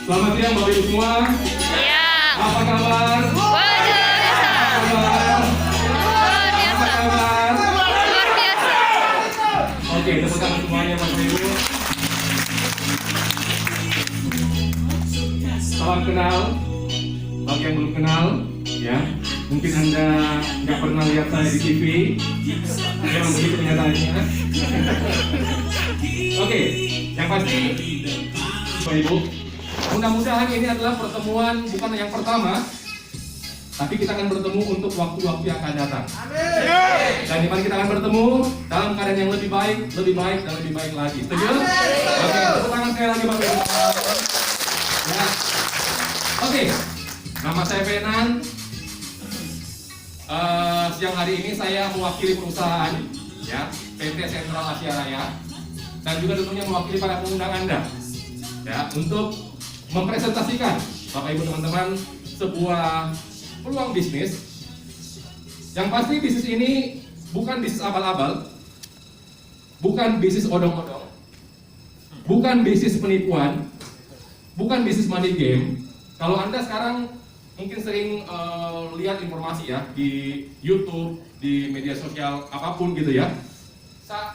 Selamat siang Bapak Ibu semua. Siang. Apa kabar? Wah, luar biasa. Apa kabar? Luar Apa biasa. kabar? Luar biasa. Oke, tepuk tangan semuanya Bapak Ibu. Salam kenal. Bagi yang belum kenal, ya, mungkin Anda nggak pernah lihat saya di TV. Memang begitu kenyataannya. Oke, yang pasti, Bapak Ibu, mudah-mudahan ini adalah pertemuan bukan yang pertama, tapi kita akan bertemu untuk waktu-waktu yang akan datang. Dan di mana kita akan bertemu dalam keadaan yang lebih baik, dan lebih baik lagi. Setuju? Oke, tepuk tangan sekali lagi Bapak Ibu. Ya. Oke, nama saya Fenan. Siang hari ini saya mewakili perusahaan, ya, PT Sentral Asia Raya, dan juga tentunya mewakili para pengundang Anda, ya, untuk mempresentasikan Bapak Ibu teman-teman sebuah peluang bisnis. Yang pasti bisnis ini bukan bisnis abal-abal, bukan bisnis odong-odong, bukan bisnis penipuan, bukan bisnis money game. Kalau Anda sekarang mungkin sering lihat informasi ya di YouTube, di media sosial apapun gitu ya.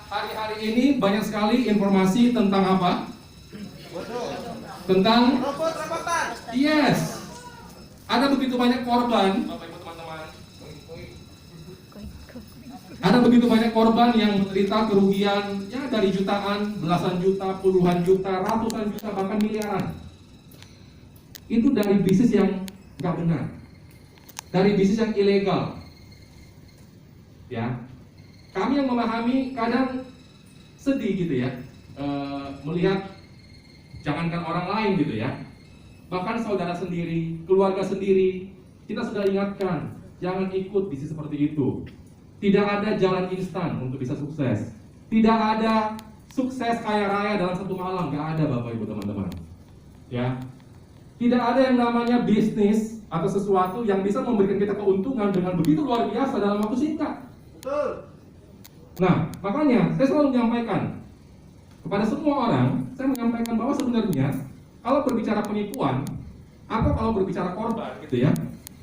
Hari-hari ini banyak sekali informasi tentang apa? Tentang Robot-robotan. yes. Ada begitu banyak korban, Bapak Ibu teman-teman. Ada begitu banyak korban yang menderita kerugian ya dari jutaan, belasan juta, puluhan juta, ratusan juta, bahkan miliaran. Itu dari bisnis yang nggak benar, dari bisnis yang ilegal. Ya, kami yang memahami kadang sedih gitu ya, melihat jangankan orang lain gitu ya, bahkan saudara sendiri, keluarga sendiri, kita sudah ingatkan jangan ikut bisnis seperti itu. Tidak ada jalan instan untuk bisa sukses. Tidak ada sukses kaya raya dalam satu malam, nggak ada Bapak Ibu teman-teman. Ya, tidak ada yang namanya bisnis atau sesuatu yang bisa memberikan kita keuntungan dengan begitu luar biasa dalam waktu singkat. Betul. Nah, makanya saya selalu menyampaikan kepada semua orang, saya menyampaikan bahwa sebenarnya kalau berbicara penipuan atau kalau berbicara korban gitu ya,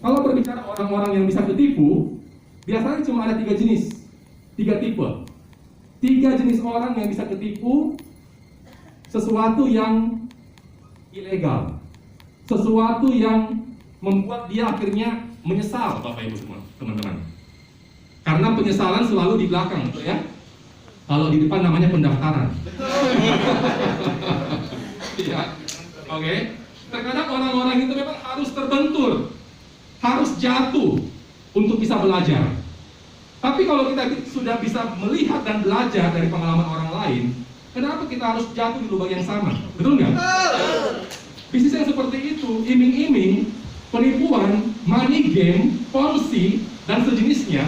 kalau berbicara orang-orang yang bisa ketipu, biasanya cuma ada 3 jenis, 3 tipe. 3 jenis orang yang bisa ketipu sesuatu yang ilegal, sesuatu yang membuat dia akhirnya menyesal, Bapak Ibu semua, teman-teman. Karena penyesalan selalu di belakang, betul ya? Kalau di depan namanya pendaftaran. Ya, oke. Terkadang orang-orang itu memang harus terbentur, harus jatuh untuk bisa belajar. Tapi kalau kita sudah bisa melihat dan belajar dari pengalaman orang lain, kenapa kita harus jatuh di lubang yang sama? Betul nggak? Bisnis yang seperti itu, iming-iming, penipuan, money game, ponzi, dan sejenisnya,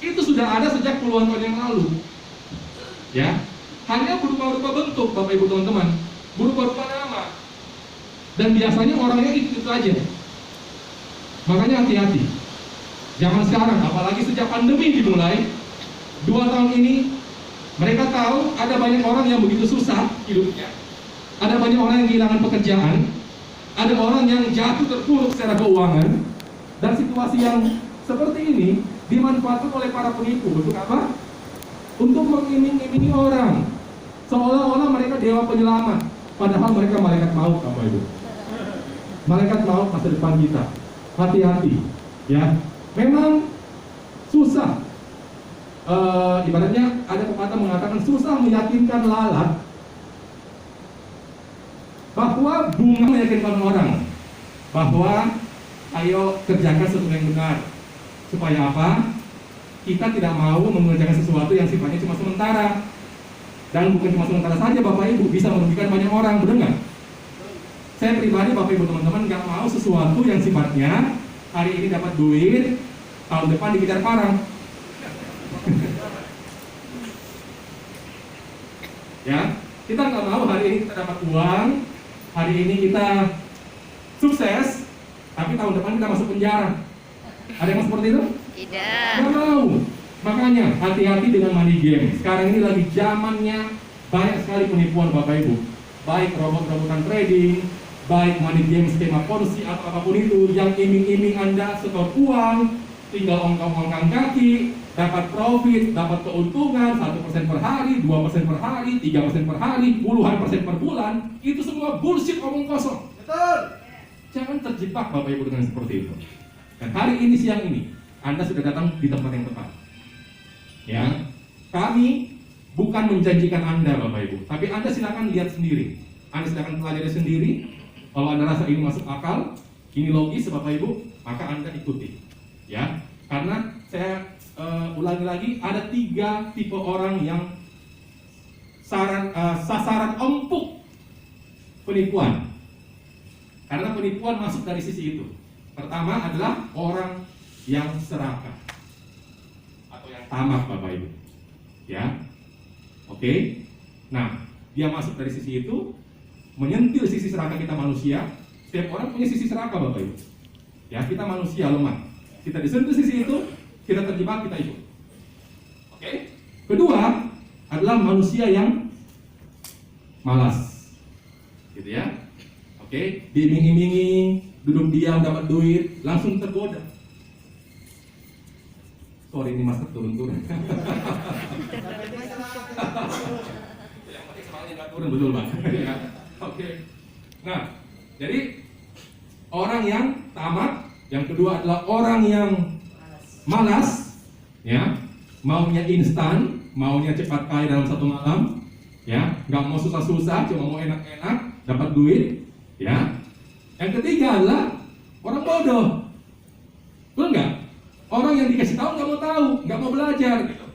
itu sudah ada sejak puluhan tahun yang lalu. Ya, hanya berupa-rupa bentuk, Bapak Ibu teman-teman, berupa-rupa nama, dan biasanya orangnya itu aja. Makanya hati-hati. Zaman sekarang, apalagi sejak pandemi dimulai, 2 tahun ini, mereka tahu ada banyak orang yang begitu susah hidupnya. Ada banyak orang yang kehilangan pekerjaan, ada orang yang jatuh terpuruk secara keuangan, dan situasi yang seperti ini dimanfaatkan oleh para penipu untuk apa? Untuk mengiming-imingi orang, seolah-olah mereka dewa penyelamat, padahal mereka malaikat maut, Bapak Ibu. Malaikat maut masa depan kita. Hati-hati, ya. Memang susah. Ibaratnya ada pepatah mengatakan susah meyakinkan lalat, bahwa bunga meyakinkan orang bahwa ayo kerjakan sesuatu yang benar. Supaya apa? Kita tidak mau mengerjakan sesuatu yang sifatnya cuma sementara. Dan bukan cuma sementara saja Bapak Ibu, bisa merugikan banyak orang, benar nggak? Saya pribadi Bapak Ibu teman-teman nggak mau sesuatu yang sifatnya hari ini dapat duit, tahun depan dikejar parang. Ya, kita nggak mau hari ini kita dapat uang, hari ini kita sukses, tapi tahun depan kita masuk penjara. Ada yang seperti itu? Tidak. Nggak mau. Makanya hati-hati dengan money game. Sekarang ini lagi zamannya banyak sekali penipuan Bapak Ibu. Baik robot-robotan trading, baik money game, baik sejenisnya. Itu sudah ada sejak puluhan tahun yang lalu. Ya, hanya berupa-rupa bentuk, Bapak Ibu teman-teman. Kalau berbicara penipuan, atau kalau berbicara korban gitu ya, Anda baik money game, skema ponzi atau apapun itu yang iming-iming Anda setor uang, tinggal ongkang-ongkang kaki, dapat profit, dapat keuntungan 1% per hari, 2% per hari, 3% per hari, puluhan persen per bulan, itu semua bullshit, omong kosong. Betul. Jangan terjebak Bapak Ibu dengan seperti itu. Dan hari ini, siang ini, Anda sudah datang di tempat yang tepat. Ya, kami bukan menjanjikan Anda Bapak Ibu, tapi Anda silakan lihat sendiri. Anda silakan pelajari sendiri. Kalau Anda rasa ini masuk akal, ini logis Bapak Ibu, maka Anda ikuti. Ya, karena saya ulangi lagi, ada 3 tipe orang yang sasaran empuk penipuan. Karena penipuan masuk dari sisi itu. Pertama adalah orang yang serakah atau yang tamak Bapak Ibu. Ya, oke. Nah, dia masuk dari sisi itu, menyentil sisi serakah kita manusia. Setiap orang punya sisi serakah Bapak Ibu. Ya, kita manusia lemah. Kita disentuh sisi itu, kita terjebak, kita ikut. Oke. Kedua adalah manusia yang malas, gitu ya. Oke, diiming-imingi, duduk diam dapat duit, langsung tergoda. Sorry, ini masker turun-turun. Yang penting semangatnya nggak turun, betul Pak. Ya. Oke. Nah, jadi orang yang tamak, yang kedua adalah orang yang malas, ya, maunya instan, maunya cepat kaya dalam 1 malam, ya, nggak mau susah-susah, cuma mau enak-enak, dapat duit, ya. Yang ketiga adalah orang bodoh, betul nggak? Orang yang dikasih tahu nggak mau tahu, nggak mau belajar, gitu.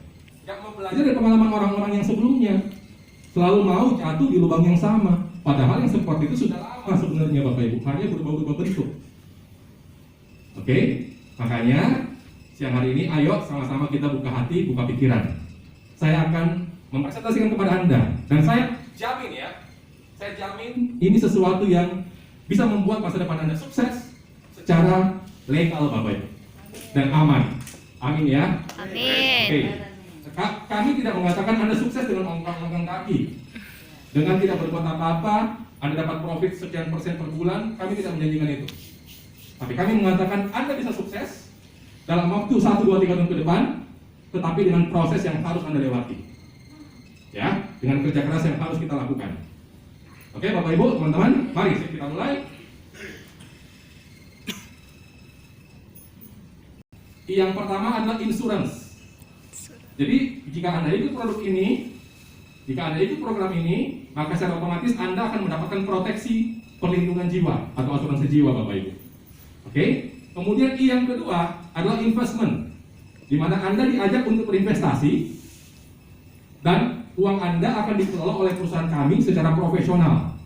Nggak mau belajar dari pengalaman orang-orang yang sebelumnya, selalu mau jatuh di lubang yang sama. Padahal yang seperti itu sudah lama sebenarnya Bapak Ibu, hanya berubah-ubah bentuk. Oke, makanya siang hari ini ayo sama-sama kita buka hati, buka pikiran. Saya akan mempresentasikan kepada Anda, dan saya jamin ya, saya jamin ini sesuatu yang bisa membuat masa depan Anda sukses secara legal Bapak Ibu, dan aman. Amin ya. Amin. Oke. Kami tidak mengatakan Anda sukses dengan ongkang-ongkang kaki, dengan tidak berbuat apa-apa, Anda dapat profit sekian persen per bulan. Kami tidak menjanjikan itu. Tapi kami mengatakan Anda bisa sukses dalam waktu 1, 2, 3 tahun ke depan, tetapi dengan proses yang harus Anda lewati. Ya, dengan kerja keras yang harus kita lakukan. Oke, Bapak Ibu, teman-teman, mari kita mulai. Yang pertama adalah insurance. Jadi, jika Anda ikut produk ini, jika Anda ikut program ini, maka secara otomatis Anda akan mendapatkan proteksi perlindungan jiwa atau asuransi jiwa Bapak Ibu. Oke? Kemudian yang kedua adalah investment, di mana Anda diajak untuk berinvestasi dan uang Anda akan dikelola oleh perusahaan kami secara profesional.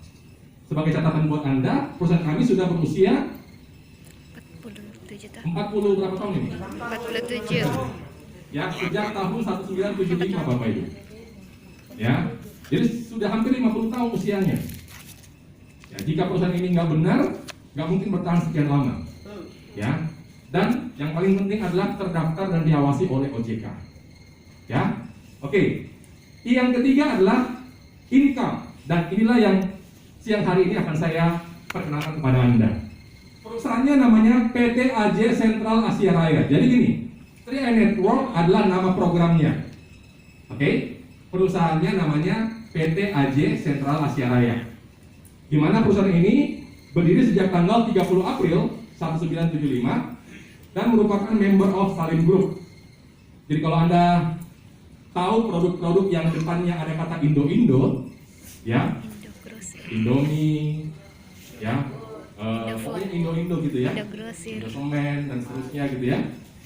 Sebagai catatan buat Anda, perusahaan kami sudah berusia 47 tahun. 40 berapa tahun ini? 47. Ya, sejak tahun 1975 Bapak Ibu. Ya, jadi sudah hampir 50 tahun usianya. Ya, jika perusahaan ini nggak benar, nggak mungkin bertahan sekian lama. Ya, dan yang paling penting adalah terdaftar dan diawasi oleh OJK. Ya, oke. Yang ketiga adalah income, dan inilah yang siang hari ini akan saya perkenalkan kepada Anda. Perusahaannya namanya PT AJ Sentral Asia Raya. Jadi gini, 3i Network adalah nama programnya. Oke, perusahaannya namanya PT AJ Sentral Asia Raya. Di mana perusahaan ini berdiri sejak tanggal 30 April 1975 dan merupakan member of Salim Group. Jadi kalau Anda tahu produk-produk yang depannya ada kata Indo-Indo, ya, Indomie, ya, pokoknya Indo-Indo gitu ya, Indosemen dan seterusnya gitu ya,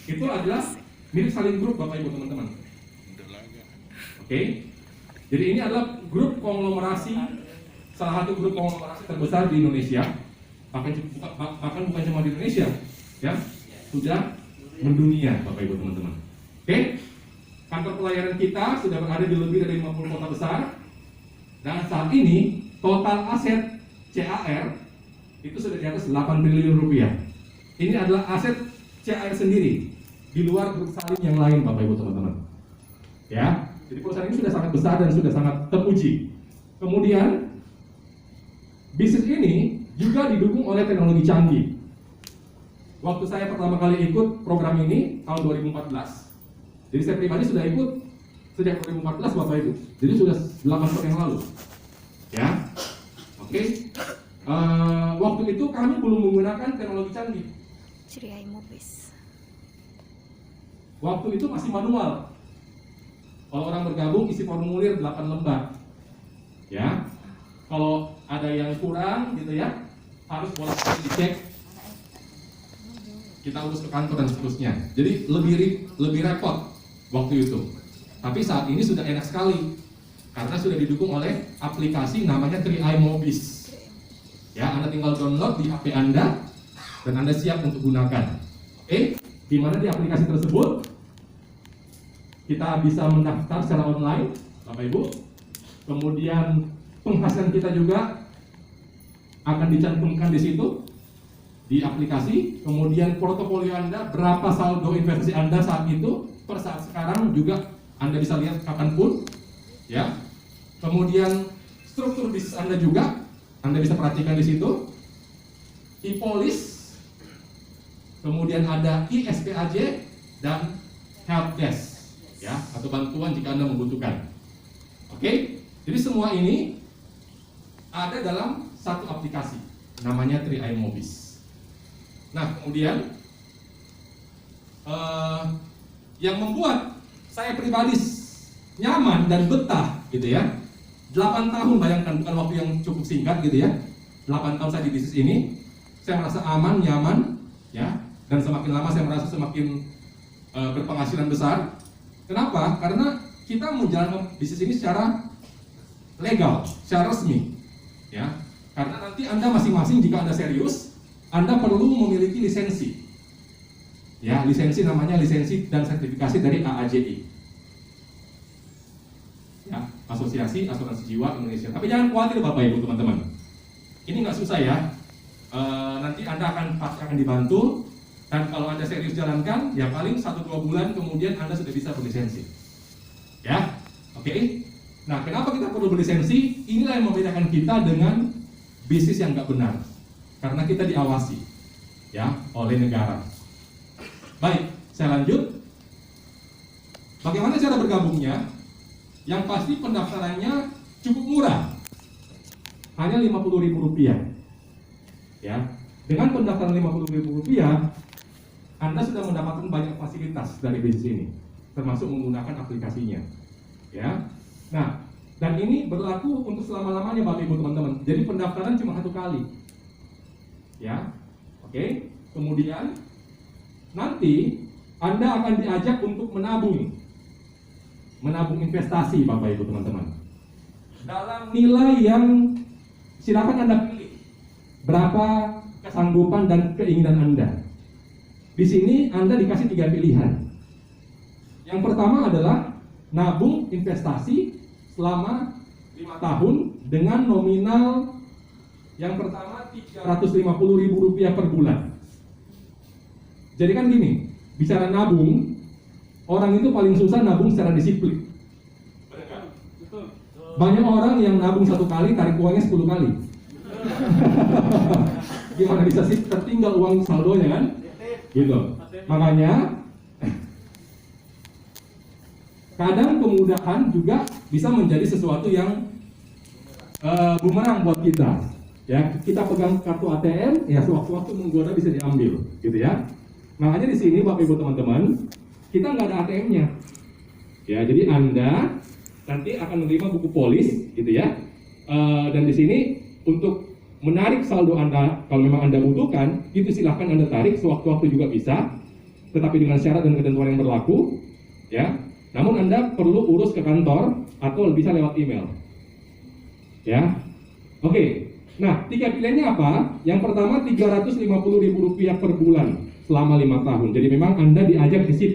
itu adalah milik Salim Group Bapak Ibu teman-teman. Oke, jadi ini adalah grup konglomerasi, salah satu grup konglomerasi terbesar di Indonesia, bahkan bukan cuma di Indonesia, ya, sudah mendunia Bapak Ibu teman-teman. Oke, kantor pelayanan kita sudah berada di lebih dari 50 kota besar, dan saat ini total aset CAR itu sudah di atas 8 triliun rupiah. Ini adalah aset CAR sendiri, di luar grup Salim yang lain Bapak Ibu teman-teman. Ya, jadi perusahaan ini sudah sangat besar dan sudah sangat teruji. Kemudian bisnis ini juga didukung oleh teknologi canggih. Waktu saya pertama kali ikut program ini tahun 2014, jadi saya pribadi sudah ikut sejak 2014 Bapak Ibu, jadi sudah 8 tahun yang lalu. Ya, oke. Waktu itu kami belum menggunakan teknologi canggih. Ceria Mobis. Waktu itu masih manual. Kalau orang bergabung isi formulir 8 lembar. Ya. Kalau ada yang kurang gitu ya, harus bolak-balik dicek. Kita urus ke kantor dan seterusnya. Jadi lebih repot waktu itu. Tapi saat ini sudah enak sekali karena sudah didukung oleh aplikasi namanya 3i Mobis. Ya, Anda tinggal download di HP Anda dan Anda siap untuk gunakan. Di mana di aplikasi tersebut kita bisa mendaftar secara online, Bapak Ibu. Kemudian penghasilan kita juga akan dicantumkan di situ di aplikasi. Kemudian portofolio Anda, berapa saldo investasi Anda saat itu, per saat sekarang juga Anda bisa lihat kapanpun. Ya. Kemudian struktur bisnis Anda juga Anda bisa perhatikan di situ. E-Polis, kemudian ada ISPAJ dan helpdesk, ya, atau bantuan jika Anda membutuhkan. Oke, jadi semua ini ada dalam satu aplikasi namanya 3i Mobis. Nah, kemudian yang membuat saya pribadi nyaman dan betah gitu ya, 8 tahun, bayangkan, bukan waktu yang cukup singkat gitu ya. 8 tahun saya di bisnis ini, saya merasa aman, nyaman ya, dan semakin lama saya merasa semakin berpenghasilan besar. Kenapa? Karena kita menjalankan bisnis ini secara legal, secara resmi ya. Karena nanti Anda masing-masing jika Anda serius, Anda perlu memiliki lisensi. Ya, lisensi namanya lisensi dan sertifikasi dari AAJI. Ya, Asosiasi Asuransi Jiwa Indonesia. Tapi jangan khawatir Bapak Ibu teman-teman. Ini nggak susah ya. Nanti Anda pasti akan dibantu, dan kalau Anda serius jalankan, ya paling 1-2 bulan kemudian Anda sudah bisa berlisensi. Ya, oke. Nah, kenapa kita perlu berlisensi? Inilah yang membedakan kita dengan bisnis yang nggak benar. Karena kita diawasi, ya, oleh negara. Baik, saya lanjut. Bagaimana cara bergabungnya? Yang pasti pendaftarannya cukup murah, hanya Rp50.000. Ya, dengan pendaftaran Rp50.000, Anda sudah mendapatkan banyak fasilitas dari bisnis ini, termasuk menggunakan aplikasinya. Ya, nah, dan ini berlaku untuk selama-lamanya Bapak Ibu teman-teman. Jadi pendaftaran cuma 1 kali. Ya, oke. Kemudian nanti Anda akan diajak untuk menabung investasi Bapak Ibu teman-teman, dalam nilai yang silakan Anda pilih berapa kesanggupan dan keinginan Anda. Di sini Anda dikasih 3 pilihan. Yang pertama adalah nabung investasi selama 5 tahun dengan nominal yang pertama Rp350.000 per bulan. Jadi kan gini, bicara nabung, orang itu paling susah nabung secara disiplin. Banyak orang yang nabung 1 kali, tarik uangnya 10 kali. Gimana bisa sih tertinggal uang saldonya kan? Gitu. Makanya kadang kemudahan juga bisa menjadi sesuatu yang bumerang buat kita. Ya, kita pegang kartu ATM, ya sewaktu-waktu menggoda bisa diambil, gitu ya. Makanya di sini Bapak Ibu teman-teman, kita nggak ada ATM-nya. Ya, jadi Anda nanti akan menerima buku polis, gitu ya. Dan di sini untuk menarik saldo Anda, kalau memang Anda butuhkan, itu silahkan Anda tarik sewaktu-waktu juga bisa, tetapi dengan syarat dan ketentuan yang berlaku, ya. Namun Anda perlu urus ke kantor atau bisa lewat email, ya. Oke. Nah, 3 pilihannya apa? Yang pertama Rp350.000 per bulan selama 5 tahun. Jadi memang Anda diajak disiplin.